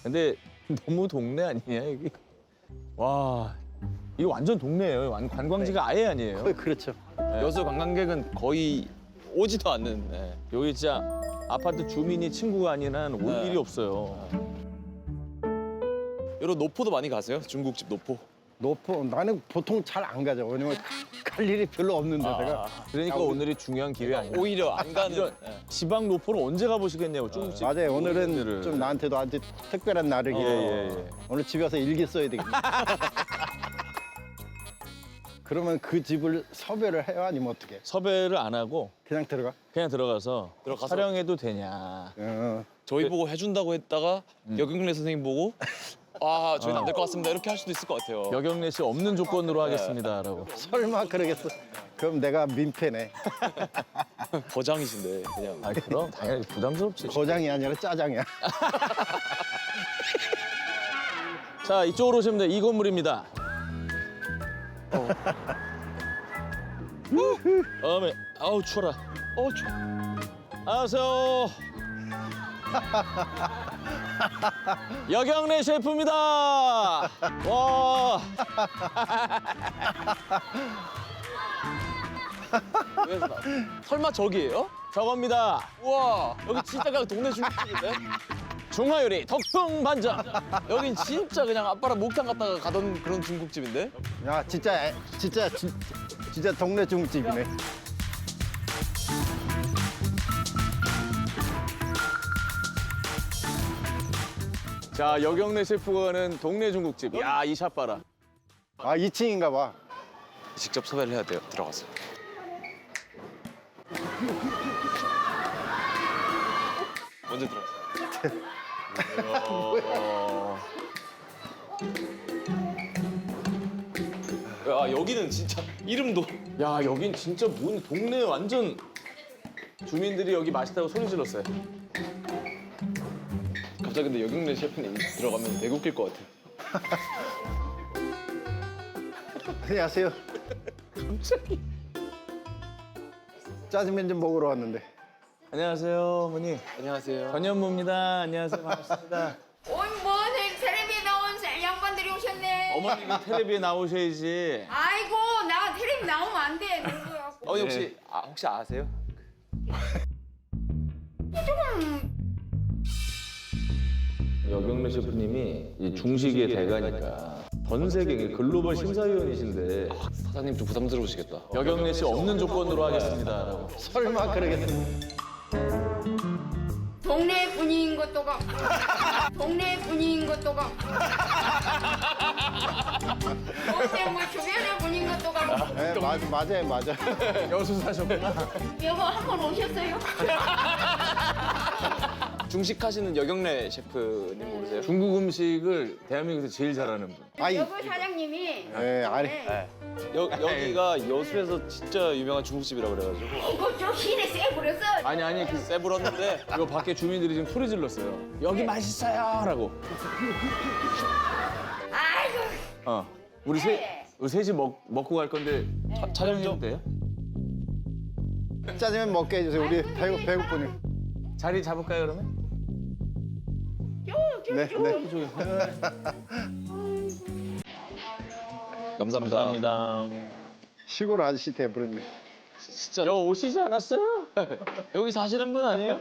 근데 너무 동네 아니냐 여기? 와, 이거 완전 동네예요. 관광지가 아예 아니에요. 그렇죠. 여수 관광객은 거의 오지도 않는. 네. 여기 진짜 아파트 주민이 친구가 아닌 한 올 네. 일이 없어요. 여러 노포도 많이 가세요? 중국집 노포. 노포 나는 보통 잘 안 가죠. 왜냐면 갈 일이 별로 없는데 내가. 그러니까 오늘이 중요한 기회 아니에요? 오히려 안 가는. 이런 네. 지방 노포를 언제 가보시겠냐고 중국집. 맞아요. 오늘은 노포들을. 좀 나한테도 아주 특별한 날이기에 예. 오늘 집에 와서 일기 써야 되겠네. 그러면 그 집을 섭외를 해요? 아니면 어떻게? 섭외를 안 하고 그냥 들어가? 그냥 들어가서 촬영해도 되냐. 저희 보고 해준다고 했다가 여경래 선생님 보고 아 저희는 안 될 것 같습니다 이렇게 할 수도 있을 것 같아요. 여경래 씨 없는 조건으로 하겠습니다라고. 설마 그러겠어? 그럼 내가 민폐네. 거장이신데 그냥. 아 그럼 당연히 부담스럽지. 거장이 아니라 짜장이야. 자 이쪽으로 오시면 돼요. 이 건물입니다. 어메, 아우 추워라. 추워. 안녕하세요. 여경래 셰프입니다. 와. 설마 저기예요? 저겁니다. 우와 여기 진짜 그냥 동네 중국집인데? 중화요리 덕풍 반장. 여긴 진짜 그냥 아빠랑 목욕탕 갔다가 가던 그런 중국집인데? 야 진짜 동네 중국집이네. 자 여경래 셰프가 하는 동네 중국집. 야 이 샷 봐라. 아 2층인가 봐. 직접 섭외를 해야 돼요 들어가서. 먼저 들어가세요. 아 여기는 진짜 이름도 야 여긴 진짜 뭔 동네 완전 주민들이 여기 맛있다고 소리 질렀어요. 갑자기 근데 여경래 셰프님 들어가면 되게 웃길 것 같아. 안녕하세요. 갑자기. 짜장면 좀 먹으러 왔는데. 안녕하세요 어머니. 안녕하세요. 전현무입니다. 안녕하세요 반갑습니다. 뭐 텔레비에 나온 양반들이 오셨네. 어머님이 텔레비에 나오셔야지. 아이고 나 텔레비 나오면 안 돼. 늙어갖고. 어머니 혹시 아세요? 여경래 셰프님이 이 중식의 대가니까 전 세계 글로벌 심사위원이신데 사장님 좀 부담스러우시겠다. 여경래 씨 없는 조건으로 하겠습니다라고. 설마 그러겠어? 동네 분위기인 것도 같고 동네 분위기인 것도 같고 동네 뭐 주변에 분위기인 것도 같고 네, 맞아요. 여수 사셨구나. 여보 한 번 오셨어요? 중식 하시는 여경래 셰프님 모르세요? 중국 음식을 대한민국에서 제일 잘하는 분. 아니, 여보 사장님이 네, 아니. 네. 여기가 여수에서 진짜 유명한 중국집이라고 그래가지고 이거 좀 힘에 세 부렸어. 아니 쎄 불었는데 이거 밖에 주민들이 지금 소리 질렀어요. 여기 맛있어요라고. 아이고 우리 셋이 먹고 갈 건데 촬영 좀 돼요? 짜장면 먹게 해주세요. 우리 배고프니. 자리 잡을까요 그러면? 네. 감사합니다. 감사합니다. 시골 아저씨 돼버렸네. 진짜 여 오시지 않았어요? 여기 사시는 분 아니에요?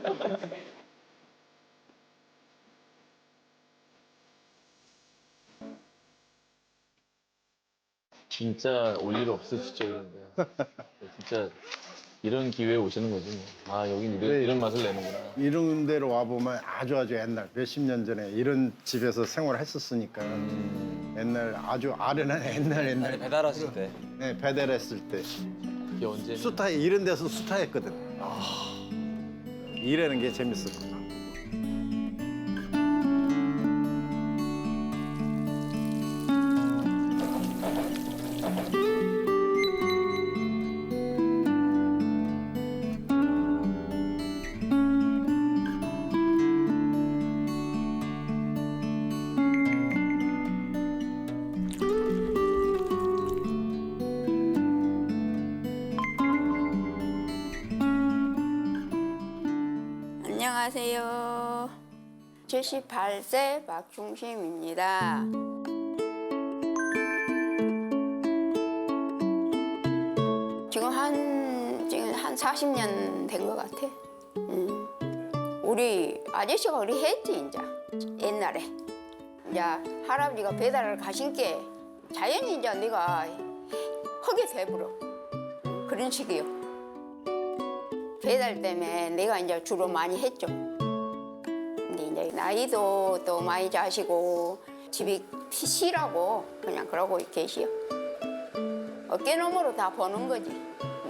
진짜 올 일 없으시죠 그런데 진짜 이런 기회에 오시는 거지 뭐. 아 여긴 이런 맛을 내는구나. 이런 데로 와보면 아주 옛날 몇십 년 전에 이런 집에서 생활했었으니까 옛날 아주 아련한 옛날 배달하실 때 네, 배달했을 때 이게 언제? 수타 이런 데서 수타했거든. 일하는 게 재밌었어. 안녕하세요. 78세 박중심입니다. 지금 한 40년 된 것 같아. 우리 아저씨가 그리 했지 이제 옛날에. 이제 할아버지가 배달을 가신 게 자연히 이제 내가 하게 돼버려. 그런 식이요. 배달 때문에 내가 이제 주로 많이 했죠. 근데 이제 나이도 또 많이 자시고 집이 시라고 그냥 그러고 계시요. 어깨너머로 다 버는 거지.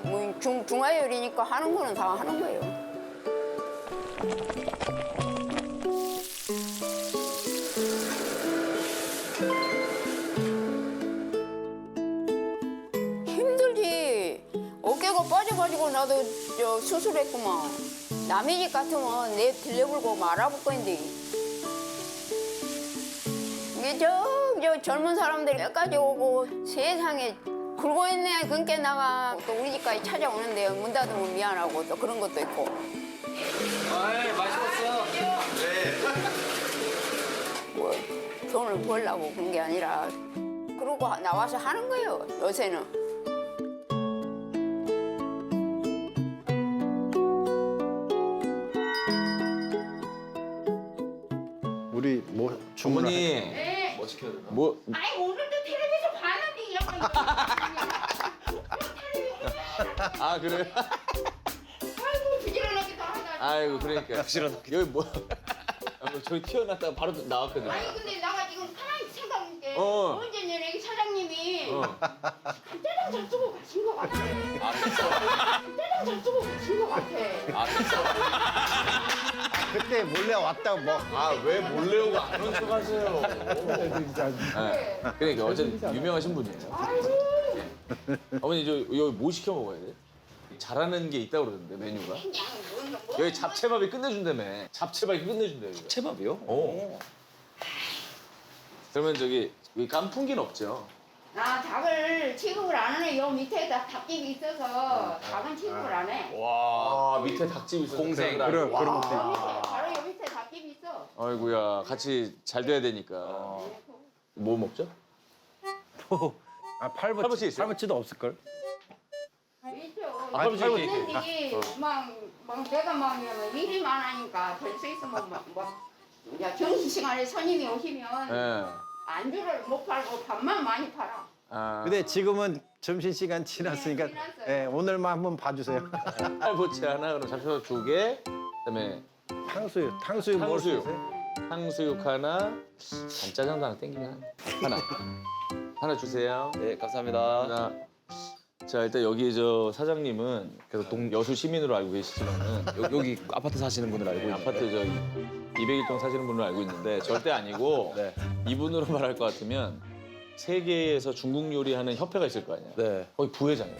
뭐 중화요리니까 하는 거는 다 하는 거예요. 힘들지. 어깨가 빠져가지고 나도 수술했구만. 남의 집 같으면 내 빌려불고 말아볼 건데. 이게 저 젊은 사람들이 여기까지 오고 세상에 굴고 있네. 그러니까 나가 또 우리 집까지 찾아오는데 문 닫으면 미안하고 또 그런 것도 있고. 아이 맛있었어. 뭐 돈을 벌려고 그런 게 아니라 그러고 나와서 하는 거예요. 요새는. 우리 뭐 주문을 어머니 네. 뭐 시켜야 되나? 뭐 아이 오늘도 텔레비전 봤는데 약간 아 그래? 아이고 부지런하게 다 하다. 아이고 그러니까 여기 뭐 저기 튀어났다가 바로 나왔거든. 아니 근데 나가 지금 가만히 생각한 게 어. 언제 전에 이 사장님이 어. 간짜장 잘 쓰고 가신 것 같아. 아 그랬어? 간짜장 잘 쓰고 가신 것 같아. 아 그랬어? 그때 몰래 왔다고 뭐. 아왜 몰래 오고 안 온 척 하세요? 네. 그러니까 어쨌든 유명하신 분이에요. 아이고 어머니 저 여기 뭐 시켜 먹어야 돼? 잘하는 게 있다고 그러던데 메뉴가. 그냥 뭐 여기 잡채밥이 끝내준다며. 잡채밥이 끝내준대 여기가. 채밥이요? 어. 그러면 저기 여기 깐풍기는 없죠? 나 닭을 취급을 안 하네. 요 밑에다 닭집이 있어서 닭은 취급을 안 해. 와 밑에 닭집 있어. 공생. 그런 것도 요 밑에 바로 요 밑에 닭집이 있어. 아이고야 같이 잘 돼야 되니까. 뭐 먹죠? 아 팔보치 팔보치 있어요? 팔보치도 없을 걸. 있죠. 아, 팔보치 이렇게. 있는데 막 내가 막 일이 많으니까 될 수 있으면 막 이제 점심 시간에 손님이 오시면 예. 안주를 못 팔고 밥만 많이 팔아. 아. 근데 지금은 점심 시간 지났으니까 네, 지났어요. 예, 오늘만 한번 봐주세요. 팔보치 하나, 그럼 잡채밥 2개, 그다음에 탕수육 먹을 수 탕수육. 있어요? 탕수육 하나, 간짜장도 하나 땡기나? 하나 주세요. 네 감사합니다. 하나. 자 일단 여기 저 사장님은 계속 여수 시민으로 알고 계시지만은 여기 아파트 사시는 분을 알고 있는데. 아파트 저 201동 사시는 분으로 알고 있는데 절대 아니고 네. 이분으로 말할 것 같으면 세계에서 중국 요리하는 협회가 있을 거 아니야. 네. 거기 부회장이야.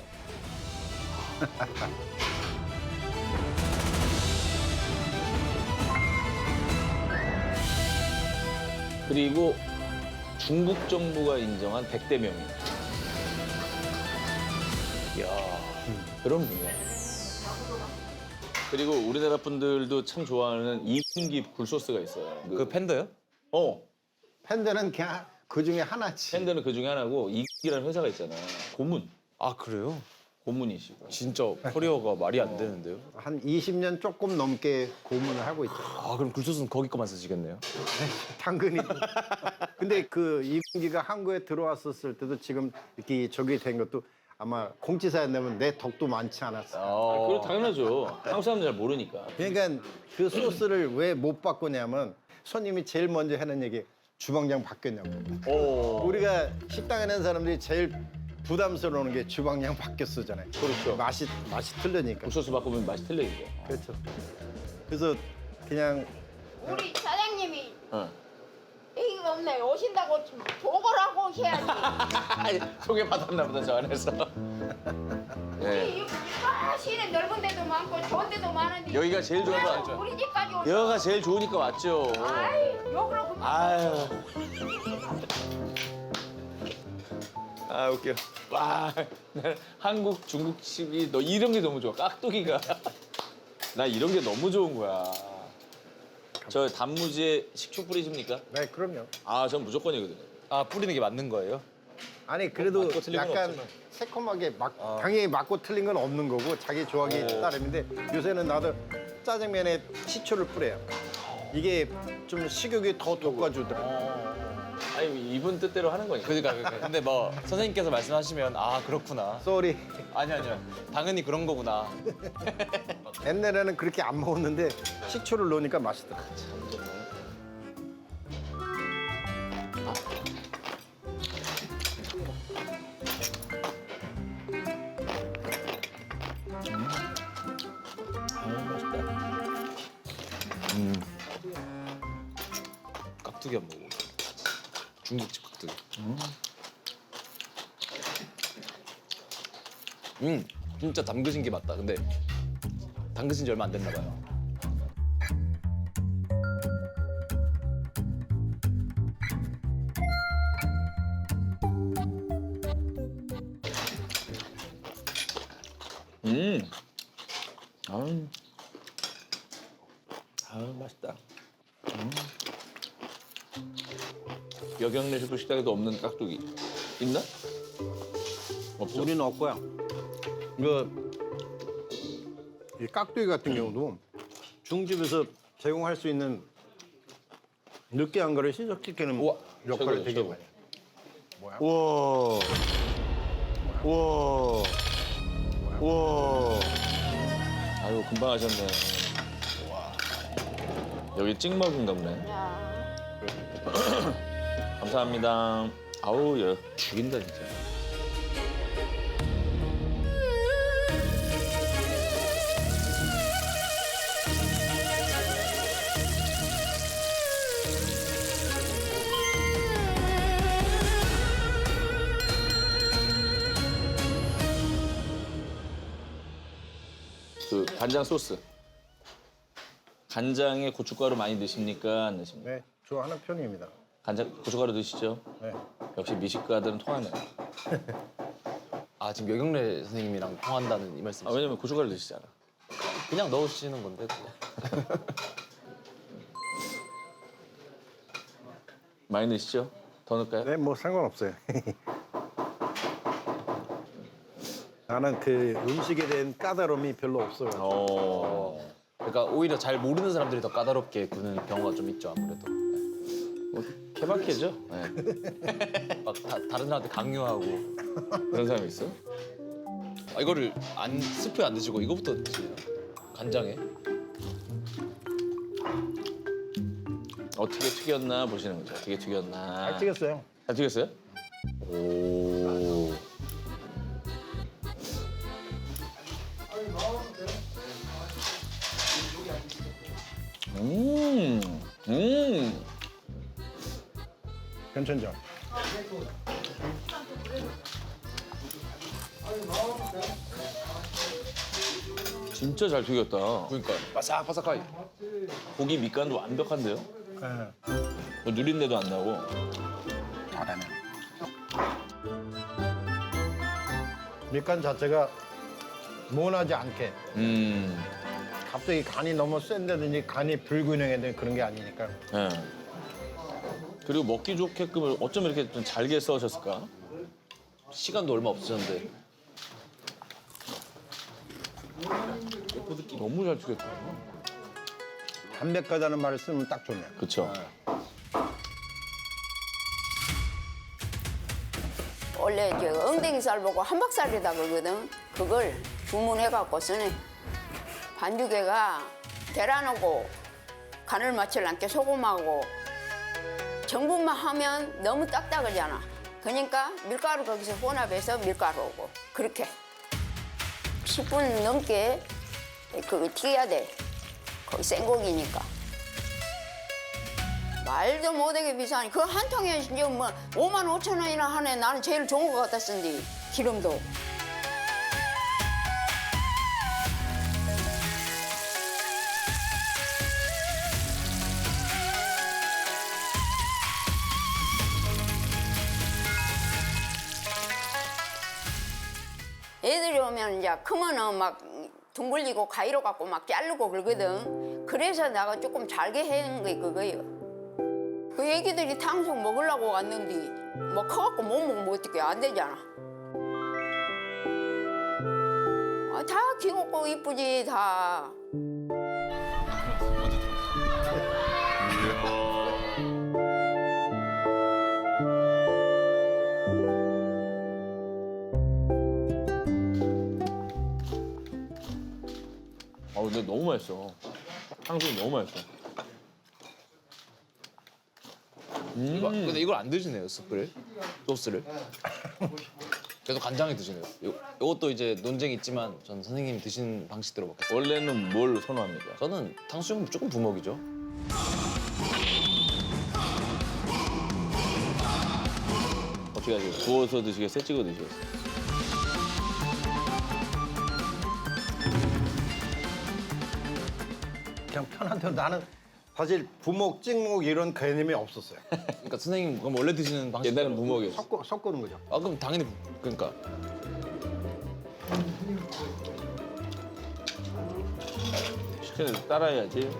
그리고 중국 정부가 인정한 100대 명인. 이야, 그런 분이야. 그리고 우리나라 분들도 참 좋아하는 이분기 굴소스가 있어요. 그 팬더요? 팬들은 그냥 그 중에 하나지. 팬더는 그 중에 하나고 이기라는 회사가 있잖아. 고문, 아 그래요? 고문이시고. 진짜 커리어가 말이 안 되는데요. 한 20년 조금 넘게 고문을 하고 있죠. 아 그럼 굴소스는 거기 거만 쓰시겠네요? 당근이. 근데 그 이분기가 한국에 들어왔었을 때도 지금 이렇게 저기 된 것도 아마 공지사에 내면 내 덕도 많지 않았어. 그거 당연하죠. 한국 사람들 잘 모르니까. 그러니까 그 소스를 왜 못 바꾸냐면 손님이 제일 먼저 하는 얘기 주방장 바뀌었냐고. 오. 우리가 식당에 있는 사람들이 제일 부담스러운 게 주방장 바뀌었어잖아요. 그렇죠. 맛이 틀리니까. 굴소스 바꾸면 맛이 틀리죠. 그렇죠. 그래서 그냥 우리 사장님이 어. 이거 없네. 오신다고 좀 보고를 하고 오셔야지. 아니, 소개받았나 보다, 저 안에서. 예. 이 시내 넓은 데도 많고 좋은 데도 많은데 여기가 제일 좋은 거 그래서 알죠? 우리 집까지 오셔. 여기가 제일 좋으니까 왔죠. 아이 욕을 하고 아유. 아, 웃겨. 와, 난 한국 중국식이 너 이런 게 너무 좋아. 깍두기가. 나 이런 게 너무 좋은 거야. 저 단무지에 식초 뿌리십니까? 네, 그럼요. 아, 전 무조건이거든요. 아 뿌리는 게 맞는 거예요? 아니 그래도 맞고 틀린 건 약간 없지만. 새콤하게 당연히 맞고 틀린 건 없는 거고 자기 좋아하기 따름인데 요새는 나도 짜장면에 식초를 뿌려요. 이게 좀 식욕이 더 돋궈주더라고요. 아니, 이분 뜻대로 하는 거니까. 그러니까. 근데 뭐 선생님께서 말씀하시면 아 그렇구나. 쏘리. 아니요. 당연히 그런 거구나. 옛날에는 그렇게 안 먹었는데 식초를 넣으니까 맛있더라고요. 깍두기 안 먹어. 중국집 깍두기. 진짜 담그신 게 맞다. 근데 담그신 지 얼마 안 됐나 봐요. 맛있다. 여경래 슈퍼 식당에도 없는 깍두기 있나? 없죠. 우리는 없고요. 이 깍두기 같은 경우도 중집에서 제공할 수 있는 느끼한 거를 신속시키는 역할을 최고죠, 되게 최고. 많이 해요. 우와. 우와. 우와. 아유, 금방 하셨네. 와. 여기 찍먹인가 보네. 감사합니다. 아우, 야, 죽인다, 진짜. 그 간장 소스. 간장에 고춧가루 많이 넣으십니까? 안 넣으십니까? 네, 좋아하는 편입니다. 간장 고춧가루 넣으시죠? 네. 역시 미식가들은 통하네요. 아 지금 여경래 선생님이랑 통한다는 이 아, 말씀이시죠? 왜냐면 고춧가루 넣으시잖아. 그냥 넣으시는 건데. 그냥. 많이 넣으시죠? 더 넣을까요? 네, 뭐 상관없어요. 나는 그 음식에 대한 까다로움이 별로 없어요. 그러니까 오히려 잘 모르는 사람들이 더 까다롭게 구는 경우가 좀 있죠 아무래도. 뭐 케바케죠? 네. 막 다른 사람한테 강요하고. 그런 사람이 있어? 아, 이거를 스프에 안 드시고 이거부터 드시네요. 간장에. 어떻게 튀겼나 보시는 거죠. 어떻게 튀겼나. 잘 튀겼어요. 잘 튀겼어요? 오. 음. 괜찮죠? 진짜 잘 튀겼다. 그러니까 바삭바삭하게. 고기 밑간도 완벽한데요? 네. 뭐 누린내도 안 나고. 잘하네. 밑간 자체가 모나지 않게 갑자기 간이 너무 센다든지 간이 불균형해야 그런 게 아니니까. 네. 그리고 먹기 좋게끔 어쩜 이렇게 좀 잘게 써셨을까? 시간도 얼마 없으셨는데. 너무 잘 튀겼다. 담백하다는 말을 쓰면 딱 좋네요. 그쵸? 원래 저 엉덩이살 보고 한박살이다 그러거든. 그걸 주문해갖고 쓰네. 반죽에가 계란하고 간을 맞추려니까 소금하고 전분만 하면 너무 딱딱하잖아. 그러니까 밀가루 거기서 혼합해서 밀가루 오고 그렇게 10분 넘게 그거 튀겨야 돼. 거기 생고기니까. 말도 못하게 비싸니 그 한 통에 이제 뭐 5만 5천 원이나 하네. 나는 제일 좋은 거 갖다 쓴디 기름도. 애들이 오면 이제 크면은 막 둥글리고 가위로 갖고 막 자르고 그러거든. 그래서 내가 조금 잘게 해는 게 그거예요. 그 애기들이 탕수육 먹으려고 왔는데 뭐 커갖고 못 먹으면 어떡해. 안 되잖아. 아, 다 귀엽고 이쁘지 다. 근데 너무 맛있어. 탕수육 너무 맛있어. 근데 이걸 안 드시네요, 스프를, 소스를. 계속 간장에 드시네요. 이것도 이제 논쟁이 있지만 전 선생님이 드시는 방식대로 먹겠습니다. 원래는 뭘 선호합니까? 저는 탕수육은 조금 부먹이죠. 어떻게 하세요? 구워서 드시겠어요? 찍어 드시겠어요? 그냥 편한 대로 나는 사실 부먹, 찍먹 이런 개념이 없었어요. 그러니까 선생님 그럼 원래 드시는 방식. 옛날엔 부먹이었어. 섞는 거죠. 아 그럼 당연히 그러니까 시켜서 따라해야지.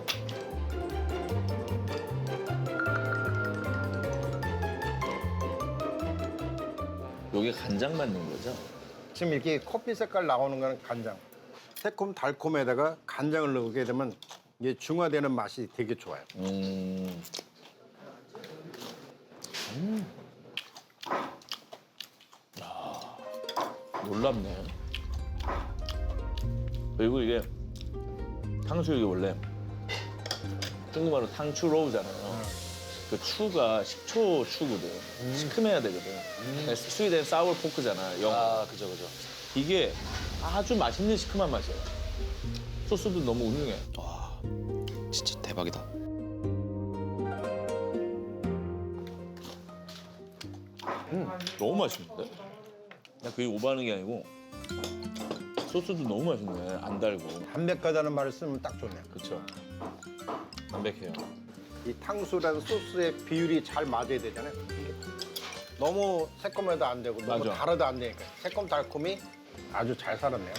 요게 간장 맞는 거죠? 지금 이렇게 커피 색깔 나오는 거는 간장. 새콤 달콤에다가 간장을 넣게 되면 이게 중화되는 맛이 되게 좋아요. 놀랍네. 그리고 이게 탕수육이 원래 중국말로 탕추로우잖아요. 그 추가 식초 추거든. 시큼해야 되거든. 스윗 사워 포크잖아. 영어. 아 그죠. 이게 아주 맛있는 시큼한 맛이에요. 소스도 너무 훌륭해. 와 진짜 대박이다. 너무 맛있는데? 그냥 그게 오버하는 게 아니고 소스도 너무 맛있네. 안 달고. 담백하다는 말을 쓰면 딱 좋네요. 그렇죠. 담백해요. 이 탕수랑 소스의 비율이 잘 맞아야 되잖아요. 이게 너무 새콤해도 안 되고 너무 맞아. 달아도 안 되니까 새콤 달콤이 아주 잘 살았네요.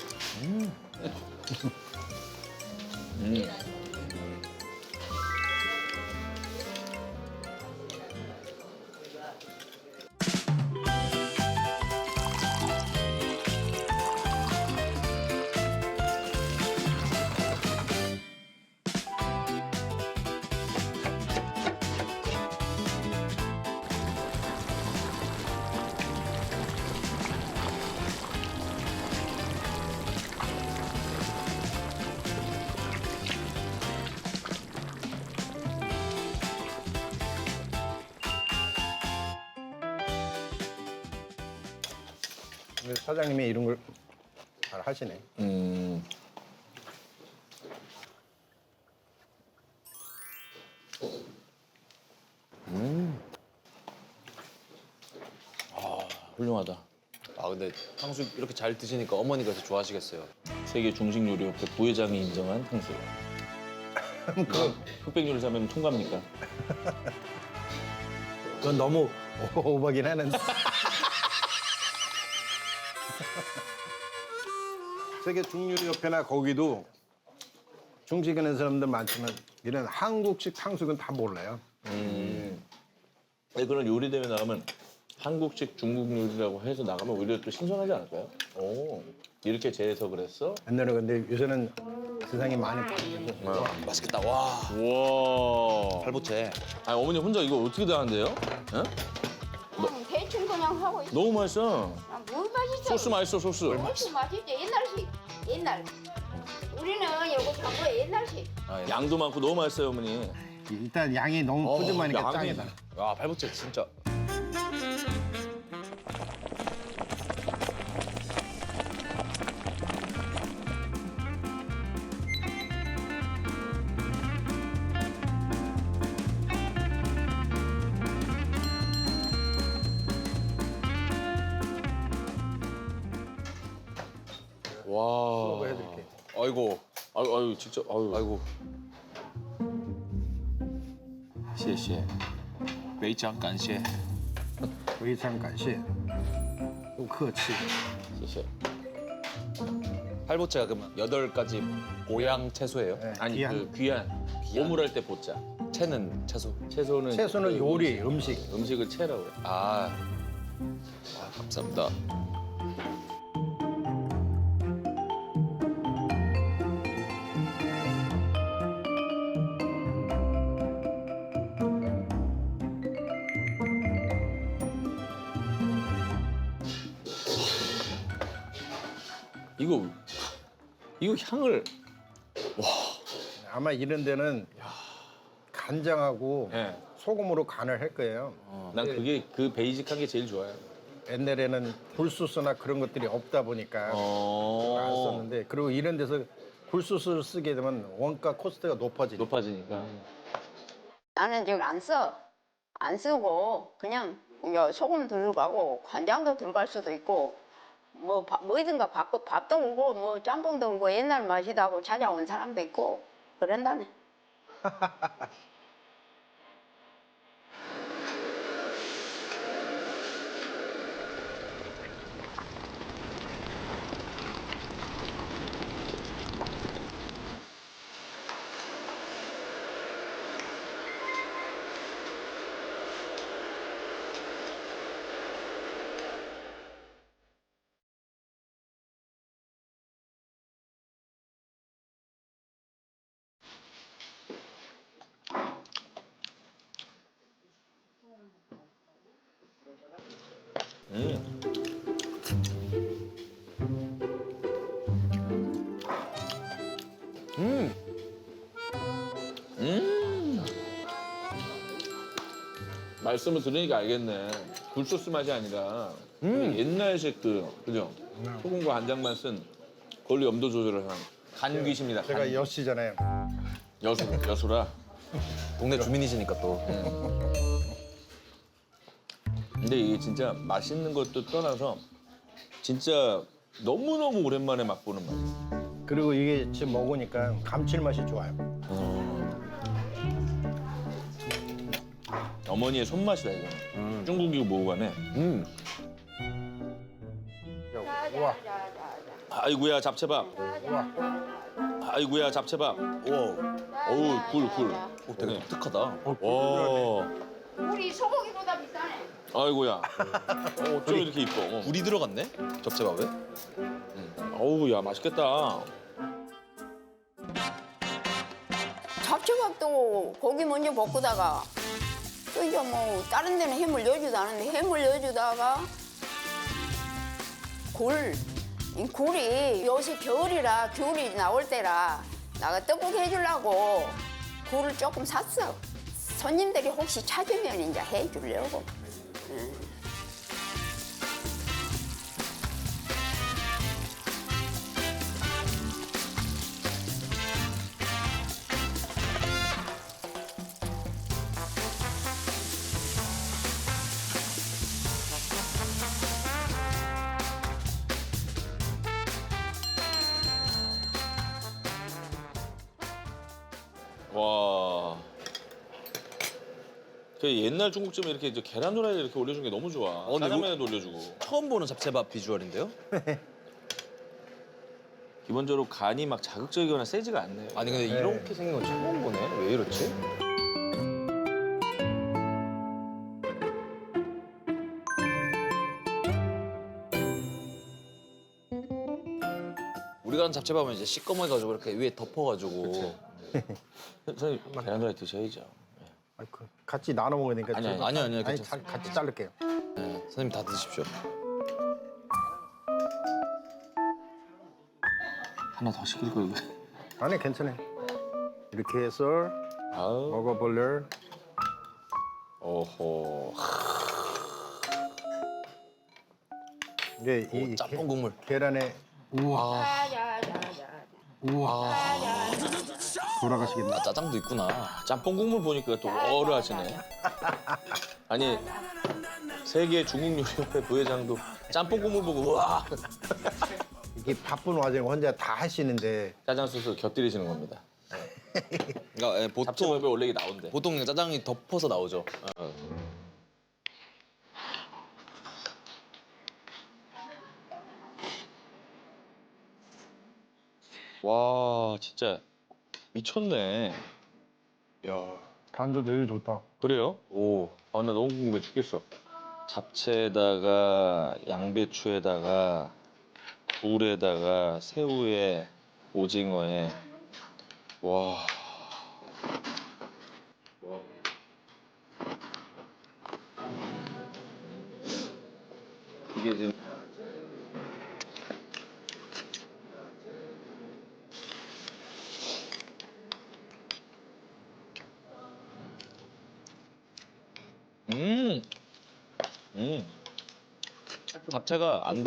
근데 사장님이 이런 걸 잘 하시네. 훌륭하다. 아 근데 탕수육 이렇게 잘 드시니까 어머니가 더 좋아하시겠어요. 세계 중식 요리업체 부회장이 인정한 탕수육. 그 흑백 요리사면 통과입니까? 그건 너무 오버긴 하는데. 세계 중류협회나 거기도 중식하는 사람들 많지만 이런 한국식 탕수육은 다 몰라요. 네, 그런 요리 대회 나가면 한국식 중국 요리라고 해서 나가면 오히려 또 신선하지 않을까요? 오, 이렇게 재해석을 했어? 옛날에 근데 요새는 세상이 많이 바뀌어서 맛있겠다. 와 우와. 팔보채. 아니 어머니 혼자 이거 어떻게 다 한대요? 응? 대충 그냥 하고 있어. 너무 맛있어. 아, 뭘 맛있어? 소스 맛있어, 소스. 훨씬 맛있지. 옛날식. 옛날. 우리는 요거 전부 옛날식. 양도 많고 너무 맛있어요, 어머니. 일단 양이 너무 푸짐하니까 양이- 짱이다. 와 팔보채 진짜. 와. 이거 해드릴게. 아이고. 아유, 직접, 아유. 아이고. 谢谢，非常感谢，非常感谢，不客气。谢谢。 팔보채가 그러면 8가지 보양 채소예요? 네, 아니 귀한. 그 귀한 오물할 때 보자. 채는 채소. 채소는 채소는 요리, 음식. 음식을 채라고 그래. 감사합니다. 이거 향을 아마 이런 데는 간장하고 예. 소금으로 간을 할 거예요. 난 그게 그 베이직한 게 제일 좋아요. 옛날에는 굴소스나 그런 것들이 없다 보니까 안 썼는데 그리고 이런 데서 굴소스를 쓰게 되면 원가 코스트가 높아지니까. 높아지니까. 나는 지금 안 써. 안 쓰고 그냥 소금 들어가고 간장도 들어갈 수도 있고 뭐든가 밥도 먹고 뭐 짬뽕도 먹고 옛날 맛이다고 찾아온 사람도 있고 그런다네. 말씀을 들으니까 알겠네. 굴소스 맛이 아니라 그냥 옛날식 그죠? 소금과 간장만 쓴 그걸로 염도 조절을 한 간귀십니다. 제가 여시잖아요. 여수라. 동네 주민이시니까 또. 근데 이게 진짜 맛있는 것도 떠나서 진짜 너무너무 오랜만에 맛보는 맛이야. 그리고 이게 지금 먹으니까 감칠맛이 좋아요. 어머니의 손맛이다 이거는. 중국이고 뭐고 간에. 우와. 아이고야 잡채밥. 아이고야 잡채밥. 어우 굴. 되게 독특하다. 와. 우리 소고기보다 비싸네. 아이고야. 어쩜 이렇게 이뻐. 굴이 들어갔네? 잡채밥에? 어우 야 맛있겠다. 잡채밥도 고기 먼저 볶다가 또 이제 뭐 다른 데는 해물 넣어주도 않는데 해물 넣어주다가 이 굴이 요새 겨울이라 귤이 나올 때라 나가 떡국 해주려고 굴을 조금 샀어. 손님들이 혹시 찾으면 이제 해주려고. 와. 그 옛날 중국집에 이렇게 이제 계란 후라이 이렇게 올려주는 게 너무 좋아. 근데 짜장면에도 올려주고. 처음 보는 잡채밥 비주얼인데요? 기본적으로 간이 막 자극적이거나 세지가 않네요. 아니 근데 이렇게 생긴 건 처음 보네. 왜 이렇지? 우리가 하는 잡채밥은 이제 시꺼매가지고 이렇게 위에 덮어가지고. 선생님 계란 후라이 드셔야죠. 아이고, 같이 나눠 먹어야 되니까. 아니, 좀- 아니요, 괜찮습니다. 같이 자를게요. 네, 선생님 다 드십시오. 하나 더 시킬 거 이거. 아니 괜찮아요. 이렇게 해서 아우. 먹어볼래? 어허. 이게 오, 짬뽕 국물. 계란에 우와 돌아가시겠네. 아, 짜장도 있구나. 짬뽕 국물 보니까 또 어를 하시네. 아니 세계 중국 요리협회 부회장도 짬뽕 국물 보고 우와. 이게 바쁜 와중에 혼자 다 하시는데 짜장 소스 곁들이시는 겁니다. 그러니까 예, 잡채밥에 원래 이게 나온대. 보통 짜장이 덮어서 나오죠. 와 진짜 미쳤네. 야 간도 되게 좋다. 그래요? 오, 아 나 너무 궁금해 죽겠어. 잡채에다가 양배추에다가 굴에다가 새우에 오징어에 와. 이게 지금 음. 음. 잡채가 안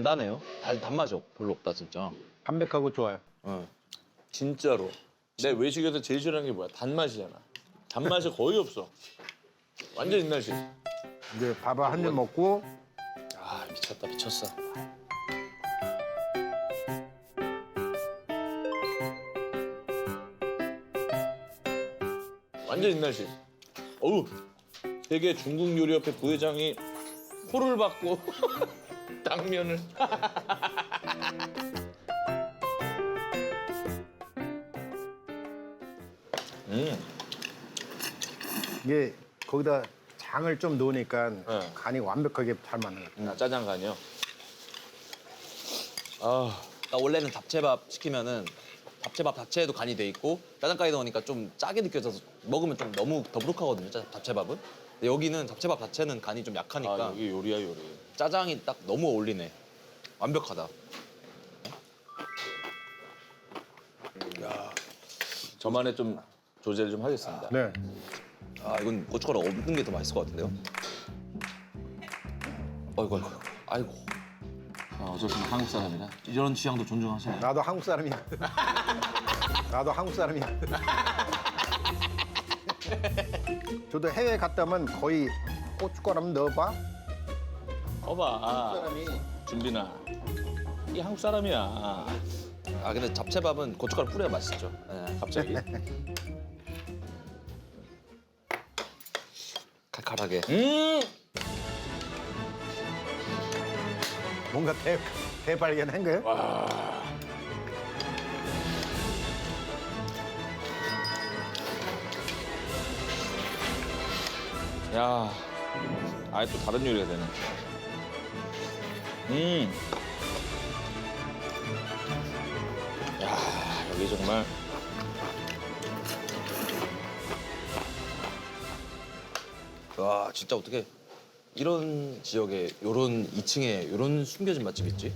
다네요. 단맛이 별로 없다 진짜. 담백하고 좋아요. 진짜로. 내 외식에서 제일 싫어하는 게 뭐야? 단맛이잖아. 단맛이 거의 없어. 완전 입맛이. 이제 밥을 한 입 먹고 아 미쳤다 미쳤어. 완전 입맛이. 어우. 세계 중국 요리협회 부회장이 호를 받고 당면을. 이게 거기다 장을 좀 넣으니까 네. 간이 완벽하게 잘 맞는 것 같아요. 짜장간이요. 아, 그러니까 원래는 잡채밥 시키면은 잡채밥 자체에도 간이 돼 있고 짜장까지 넣으니까 좀 짜게 느껴져서 먹으면 좀 너무 더부룩하거든요. 잡채밥은. 근데 여기는 잡채밥 자체는 간이 좀 약하니까 아 여기 요리야 요리. 짜장이 딱 너무 어울리네. 완벽하다. 저만의 좀 조제를 좀 하겠습니다. 네. 아 이건 고춧가루 없는 게 더 맛있을 것 같은데요? 아이고 아이고 아이고. 어쨌든 한국 사람이라. 이런 취향도 존중하시네. 나도 한국 사람이야. 나도 한국 사람이야. 저도 해외 갔다 오면 거의 고춧가루 한번 넣어봐. 거봐. 사람이 준빈아. 이 한국 사람이야. 아 근데 잡채밥은 고춧가루 뿌려야 맛있죠. 네. 갑자기. 칼칼하게. 뭔가 대발견한 거예요? 야, 아예 또 다른 요리가 되네. 야, 여기 정말. 와 진짜 어떻게 이런 지역에 이런 2층에 이런 숨겨진 맛집 있지?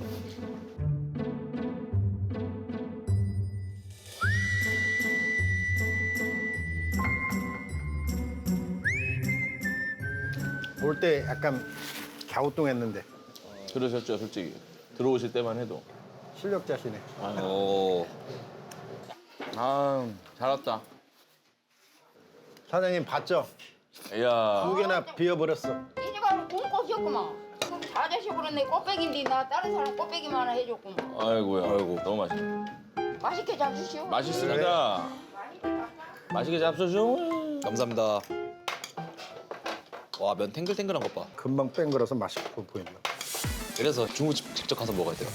올 때 약간 갸우뚱했는데 그러셨죠, 솔직히. 들어오실 때만 해도. 실력자시네. 오. 아, 잘 왔다. 사장님 봤죠? 야, 두 개나 비워버렸어. 이 집안은 굶고셨구만. 지금 다 드셔버렸네. 꽃배기인데 나 다른 사람 꽃배기만 하나 해줬구만. 아이고야. 아이고, 너무 맛있네. 맛있게 잡수시오. 맛있습니다. 맛있게 잡수죠. 감사합니다. 와 면 탱글탱글한 것 봐. 금방 뺀 거라서 맛있고 보인다. 그래서 중국집 직접 가서 먹어야 돼요.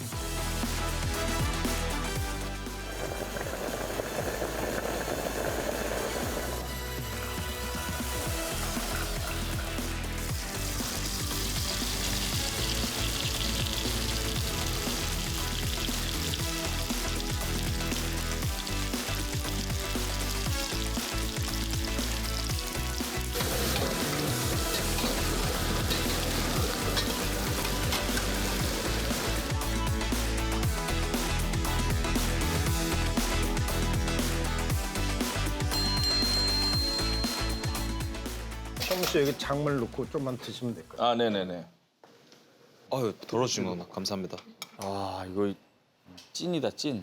성우 씨 여기 작물 넣고 좀만 드시면 될 거예요. 아, 네네네. 아유 덜어주신 거 감사합니다. 아, 이거 찐이다, 찐.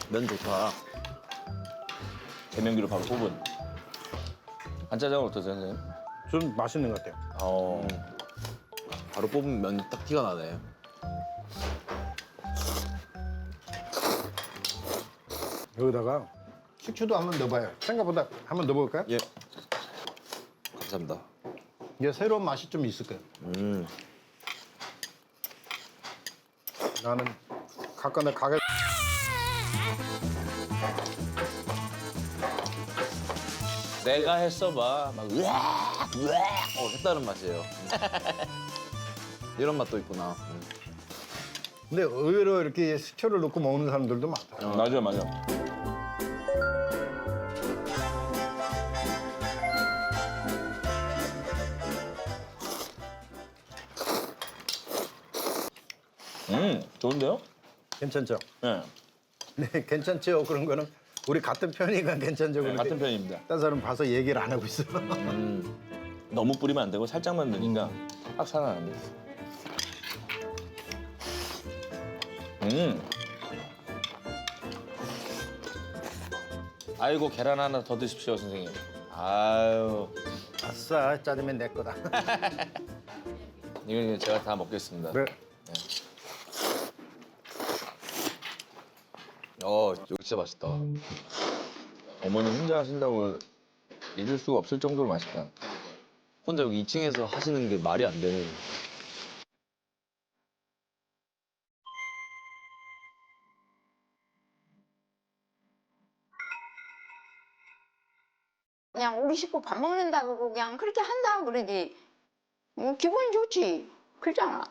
면 좋다. 대명기로 바로 뽑은. 간짜장은 어떠세요, 선생님? 좀 맛있는 것 같아요. 바로 뽑으면 면 딱 티가 나네. 여기다가 식초도 한번 넣어봐요. 생각보다 한번 넣어볼까요? 예. 감사합니다. 이게 새로운 맛이 좀 있을 거예요. 나는 가끔은 가게 내가 했어봐. 막 으악 으악 했다는 맛이에요. 이런 맛도 있구나. 근데 의외로 이렇게 식초를 넣고 먹는 사람들도 많다. 맞아, 맞아. 좋은데요? 괜찮죠? 네, 네, 괜찮죠. 그런 거는 우리 같은 편이니까 괜찮죠. 그런데 같은 편입니다. 딴 사람 봐서 얘기를 안 하고 있어. 너무 뿌리면 안 되고 살짝만 넣으니까 확 살아납니다. 아이고 계란 하나 더 드십시오 선생님. 아유 아싸, 짜장면 내 거다. 이건 제가 다 먹겠습니다. 네. 여기 진짜 맛있다. 어머니 혼자 하신다고 잊을 수가 없을 정도로 맛있다. 혼자 여기 2층에서 하시는 게 말이 안 되는. 그냥 우리 식구 밥 먹는다고 그냥 그렇게 한다고 그러지. 뭐 기분이 좋지. 그렇잖아.